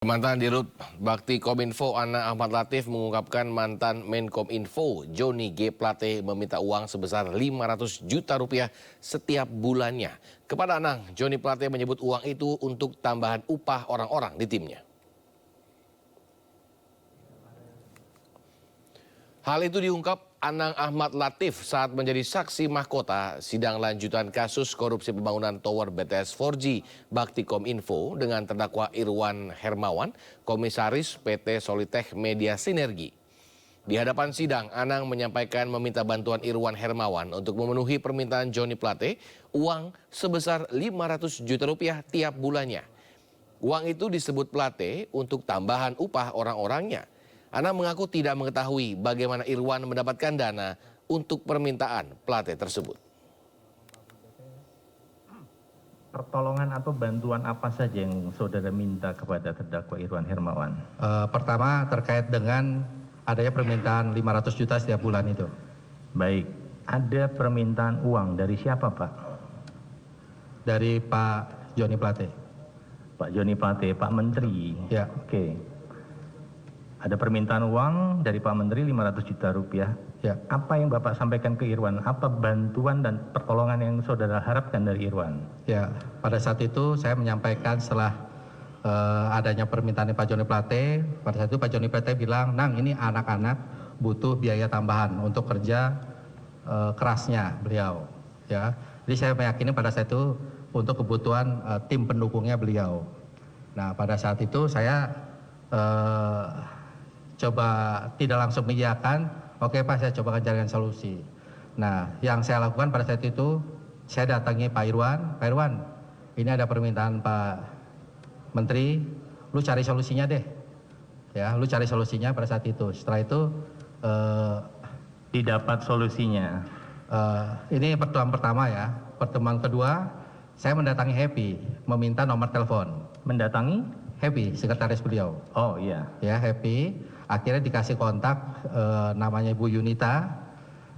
Mantan Dirut Bakti Kominfo Ana Ahmad Latif mengungkapkan mantan Menkominfo Johnny G. Plate meminta uang sebesar 500 juta rupiah setiap bulannya. Kepada Anang, Johnny Plate menyebut uang itu untuk tambahan upah orang-orang di timnya. Hal itu diungkap Anang Ahmad Latif saat menjadi saksi mahkota sidang lanjutan kasus korupsi pembangunan Tower BTS 4G Bakti Kominfo dengan terdakwa Irwan Hermawan, komisaris PT Solitech Media Sinergi. Di hadapan sidang, Anang menyampaikan meminta bantuan Irwan Hermawan untuk memenuhi permintaan Johnny Plate uang sebesar 500 juta rupiah tiap bulannya. Uang itu disebut Plate untuk tambahan upah orang-orangnya. Anang mengaku tidak mengetahui bagaimana Irwan mendapatkan dana untuk permintaan Plate tersebut. Pertolongan atau bantuan apa saja yang saudara minta kepada terdakwa Irwan Hermawan? Pertama terkait dengan adanya permintaan 500 juta setiap bulan itu. Baik, ada permintaan uang dari siapa, Pak? Dari Pak Johnny Plate. Pak Johnny Plate, Pak Menteri. Ya. Oke. Ada permintaan uang dari Pak Menteri 500 juta rupiah. Ya. Apa yang Bapak sampaikan ke Irwan? Apa bantuan dan pertolongan yang saudara harapkan dari Irwan? Ya, pada saat itu saya menyampaikan setelah adanya permintaan Pak Johnny Plate. Pada saat itu Pak Johnny Plate bilang, "Nang, ini anak-anak butuh biaya tambahan untuk kerja kerasnya beliau." Ya, jadi saya meyakini pada saat itu untuk kebutuhan tim pendukungnya beliau. Nah, pada saat itu saya coba tidak langsung mengiyakan, oke Pak, saya coba carikan solusi. Nah, yang saya lakukan pada saat itu, saya datangi Pak Irwan, ini ada permintaan Pak Menteri, lu cari solusinya deh. Ya, lu cari solusinya pada saat itu. Setelah itu, didapat solusinya. ini pertemuan pertama ya. Pertemuan kedua, saya mendatangi Happy, meminta nomor telepon. Mendatangi? Happy, sekretaris beliau. Oh iya. Ya, Happy. Akhirnya dikasih kontak namanya Bu Yunita.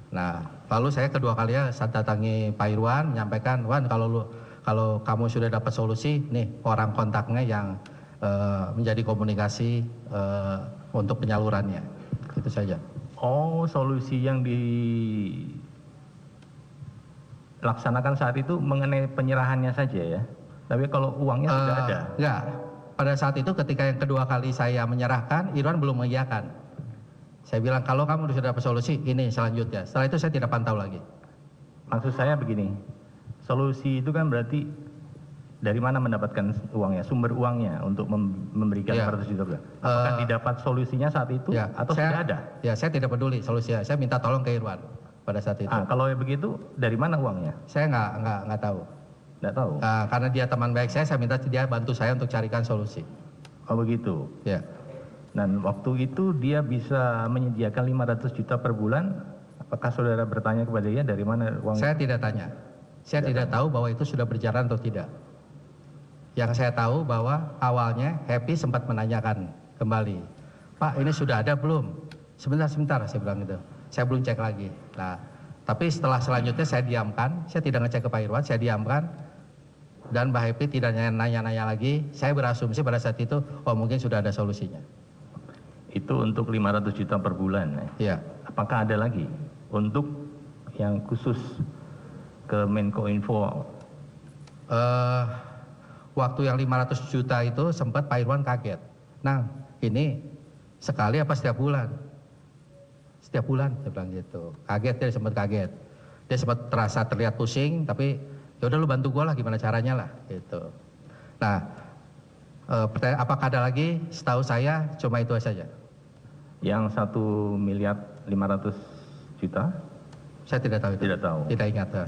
Nah, lalu saya kedua kalinya saat datangi Pak Irwan menyampaikan, "Wan, kalau kamu sudah dapat solusi, nih orang kontaknya yang menjadi komunikasi untuk penyalurannya." Itu saja. Oh, solusi yang dilaksanakan saat itu mengenai penyerahannya saja ya. Tapi kalau uangnya sudah ada. Enggak. Pada saat itu ketika yang kedua kali saya menyerahkan, Irwan belum mengiyakan. Saya bilang, "Kalau kamu sudah dapat solusi, ini selanjutnya." Setelah itu saya tidak pantau lagi. Maksud saya begini, solusi itu kan berarti dari mana mendapatkan uangnya, sumber uangnya untuk memberikan Ya. 400 juta. Apakah didapat solusinya saat itu Ya, atau sudah ada? Ya, saya tidak peduli solusinya. Saya minta tolong ke Irwan pada saat itu. Kalau begitu, dari mana uangnya? Saya nggak tahu. Tidak tahu. Karena dia teman baik saya minta dia bantu saya untuk carikan solusi. Oh begitu. Ya. Dan waktu itu dia bisa menyediakan 500 juta per bulan. Apakah saudara bertanya kepada dia dari mana uang? Saya tidak tanya. Saya tidak tahu bahwa itu sudah berjalan atau tidak. Yang saya tahu bahwa awalnya Happy sempat menanyakan kembali, "Pak, ini sudah ada belum?" Sebentar, saya bilang gitu. Saya belum cek lagi. Nah, tapi setelah selanjutnya saya diamkan, saya tidak ngecek ke Pak Irwan, saya diamkan. Dan Mbak Happy tidak nanya-nanya lagi, saya berasumsi pada saat itu, oh mungkin sudah ada solusinya. Itu untuk 500 juta per bulan. Iya. Apakah ada lagi untuk yang khusus ke Menkominfo? Waktu yang 500 juta itu sempat Pak Irwan kaget. "Nah, ini sekali apa setiap bulan?" "Setiap bulan," saya bilang gitu. Kaget, dia sempat kaget. Dia sempat terasa terlihat pusing, tapi ya udah lu bantu gue lah gimana caranya lah gitu. Nah, pertanyaan apakah ada lagi? Setahu saya cuma itu saja. Yang 1.500.000.000 juta? Saya tidak tahu itu. Tidak tahu. Tidak ingat.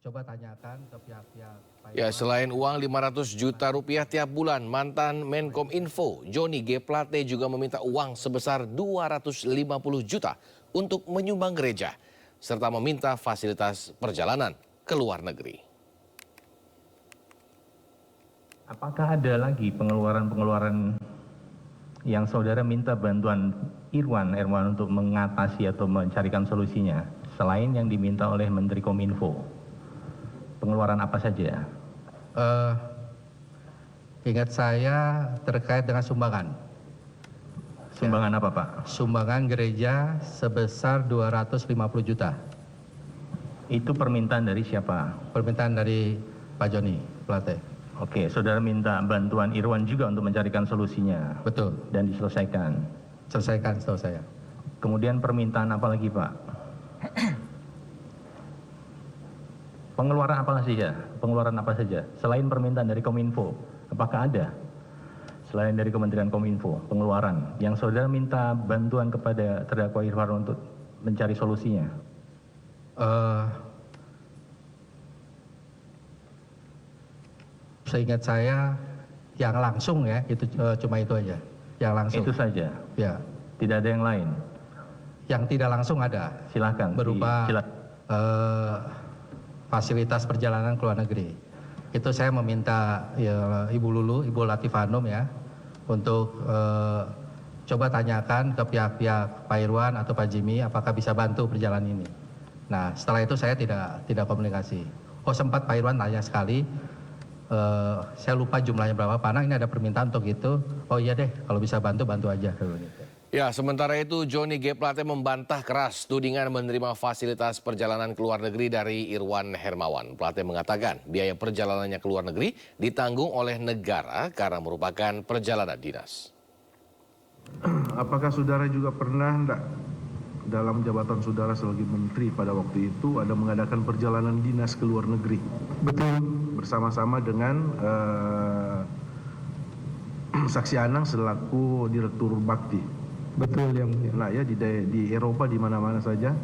Coba tanyakan ke pihak-pihak Pak Ya, Irwan. selain uang 500 juta rupiah tiap bulan, mantan Menkominfo Johnny G. Plate juga meminta uang sebesar 250 juta untuk menyumbang gereja, serta meminta fasilitas perjalanan ke luar negeri. Apakah ada lagi pengeluaran-pengeluaran yang saudara minta bantuan Irwan untuk mengatasi atau mencarikan solusinya, selain yang diminta oleh Menteri Kominfo? Pengeluaran apa saja? Ingat saya terkait dengan sumbangan. Sumbangan apa Pak? Sumbangan gereja sebesar 250 juta. Itu permintaan dari siapa? Permintaan dari Pak Joni Plate. Oke, saudara minta bantuan Irwan juga untuk mencarikan solusinya Betul, dan diselesaikan. selesaikan setahu saya. Kemudian permintaan apa lagi Pak? Pengeluaran apa saja? Pengeluaran apa saja? Selain permintaan dari Kominfo, apakah ada? Selain dari Kementerian Kominfo, pengeluaran yang saudara minta bantuan kepada terdakwa Irwan untuk mencari solusinya. Seingat saya yang langsung ya itu cuma itu aja. Yang langsung. Itu saja. Ya. Tidak ada yang lain. Yang tidak langsung ada. Silakan. Berupa fasilitas perjalanan ke luar negeri. Itu saya meminta ya, Ibu Lulu, Ibu Latif Hanum ya untuk coba tanyakan ke pihak-pihak Pak Irwan atau Pak Jimmy apakah bisa bantu perjalanan ini. Nah setelah itu saya tidak komunikasi. Oh sempat Pak Irwan tanya sekali, saya lupa jumlahnya berapa. Pak Anang ini ada permintaan untuk itu. Oh iya deh kalau bisa bantu aja. Ya, sementara itu Johnny G. Plate membantah keras tudingan menerima fasilitas perjalanan ke luar negeri dari Irwan Hermawan. Plate mengatakan biaya perjalanannya ke luar negeri ditanggung oleh negara karena merupakan perjalanan dinas. Apakah saudara juga pernah enggak dalam jabatan saudara sebagai menteri pada waktu itu ada mengadakan perjalanan dinas ke luar negeri? Betul. Bersama-sama dengan Saksi Anang selaku Direktur Bakti. Betul yang mulia. Nah ya di Eropa di mana-mana saja.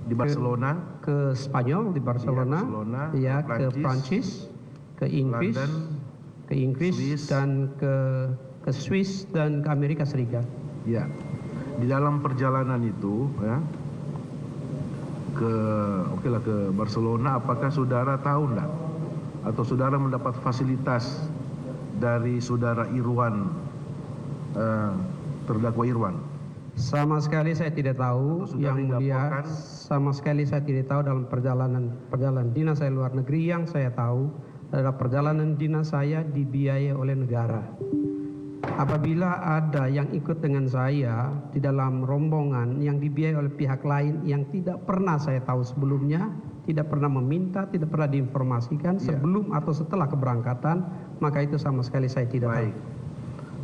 Di Barcelona, Ke Spanyol di Barcelona, ya, ke Prancis, ke Inggris, London, Swiss. dan ke Swiss dan ke Amerika Serikat. ya. Di dalam perjalanan itu ya ke Barcelona, apakah saudara tahu enggak atau saudara mendapat fasilitas dari saudara Irwan, terdakwa Irwan? Sama sekali saya tidak tahu, Atau sudah yang mulia. dilaporkan? Sama sekali saya tidak tahu dalam perjalanan dinas saya luar negeri. Yang saya tahu adalah perjalanan dinas saya dibiayai oleh negara. Apabila ada yang ikut dengan saya di dalam rombongan yang dibiayai oleh pihak lain yang tidak pernah saya tahu sebelumnya, tidak pernah meminta, tidak pernah diinformasikan sebelum atau setelah keberangkatan, maka itu sama sekali saya tidak Baik. tahu.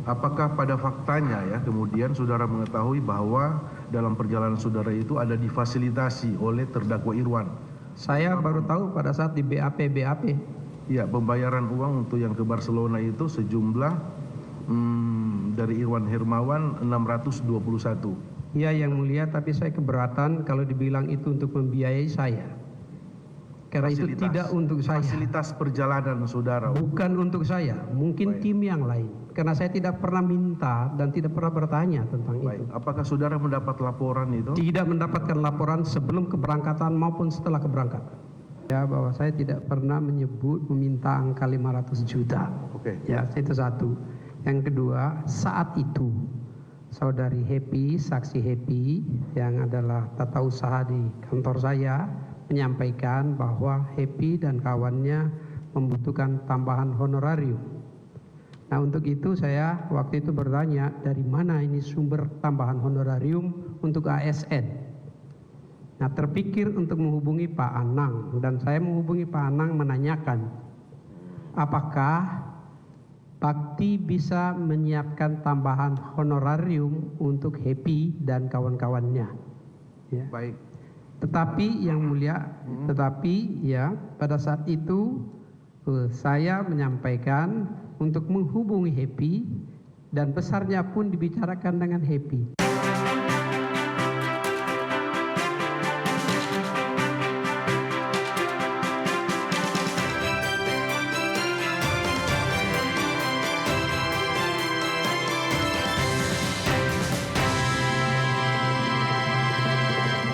Apakah pada faktanya ya kemudian saudara mengetahui bahwa dalam perjalanan saudara itu ada difasilitasi oleh terdakwa Irwan? Saya baru tahu pada saat di BAP. Ya, pembayaran uang untuk yang ke Barcelona itu sejumlah dari Irwan Hermawan 621. Ya yang mulia, tapi saya keberatan kalau dibilang itu untuk membiayai saya. Karena itu tidak untuk saya. Fasilitas perjalanan saudara. Bukan untuk saya, mungkin Baik. tim yang lain. Karena saya tidak pernah minta dan tidak pernah bertanya tentang Baik. itu. Apakah saudara mendapat laporan itu? Tidak mendapatkan laporan sebelum keberangkatan maupun setelah keberangkatan. Ya, bahwa saya tidak pernah meminta angka 500 juta. Oke. Ya, itu satu. Yang kedua, saat itu saudari Happy, saksi Happy yang adalah tata usaha di kantor saya menyampaikan bahwa Happy dan kawannya membutuhkan tambahan honorarium. Nah, untuk itu saya waktu itu bertanya dari mana ini sumber tambahan honorarium untuk ASN. Nah, terpikir untuk menghubungi Pak Anang dan saya menghubungi Pak Anang menanyakan apakah Bakti bisa menyiapkan tambahan honorarium untuk Happy dan kawan-kawannya. Ya. Baik. Tetapi yang mulia, pada saat itu saya menyampaikan untuk menghubungi Happy dan besarnya pun dibicarakan dengan Happy.